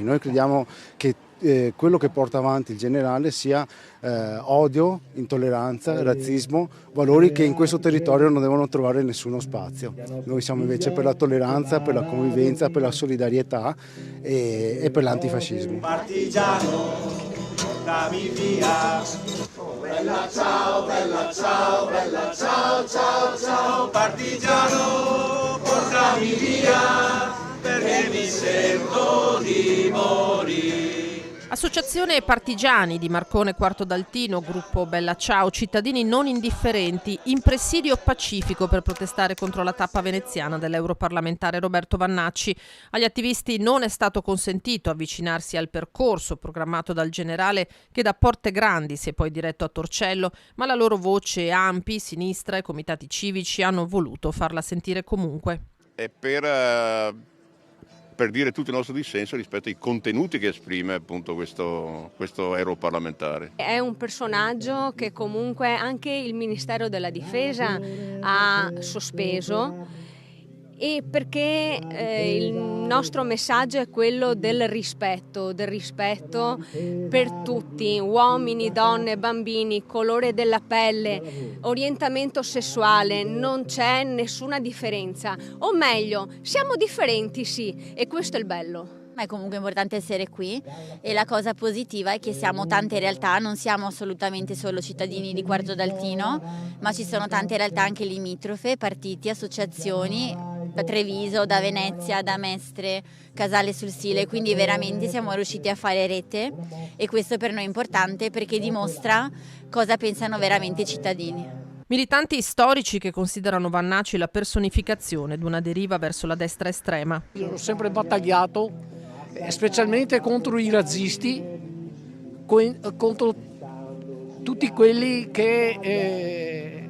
Noi crediamo che quello che porta avanti il generale sia odio, intolleranza, razzismo, valori che in questo territorio non devono trovare nessuno spazio. Noi siamo invece per la tolleranza, per la convivenza, per la solidarietà e per l'antifascismo. Partigiano, portami via. Bella ciao, bella ciao, bella ciao, ciao, ciao. Partigiano, portami via, perché mi sento di morire. Associazione Partigiani di Marcone Quarto d'Altino, gruppo Bella Ciao, cittadini non indifferenti, in presidio pacifico per protestare contro la tappa veneziana dell'europarlamentare Roberto Vannacci. Agli attivisti non è stato consentito avvicinarsi al percorso programmato dal generale, che da Porte Grandi si è poi diretto a Torcello, ma la loro voce ANPI, Sinistra e comitati civici hanno voluto farla sentire comunque. È per dire tutto il nostro dissenso rispetto ai contenuti che esprime appunto questo europarlamentare. È un personaggio che comunque anche il Ministero della Difesa ha sospeso, e perché il nostro messaggio è quello del rispetto per tutti, uomini, donne, bambini, colore della pelle, orientamento sessuale, non c'è nessuna differenza, o meglio, siamo differenti sì, e questo è il bello. Ma è comunque importante essere qui e la cosa positiva è che siamo tante realtà, non siamo assolutamente solo cittadini di Quarto d'Altino, ma ci sono tante realtà anche limitrofe, partiti, associazioni, da Treviso, da Venezia, da Mestre, Casale sul Sile, quindi veramente siamo riusciti a fare rete e questo per noi è importante perché dimostra cosa pensano veramente i cittadini. Militanti storici che considerano Vannacci la personificazione di una deriva verso la destra estrema. Io ho sempre battagliato, specialmente contro i razzisti, contro tutti quelli che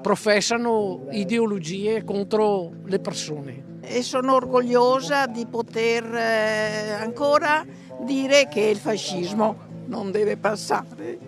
professano ideologie contro le persone. E sono orgogliosa di poter ancora dire che il fascismo non deve passare.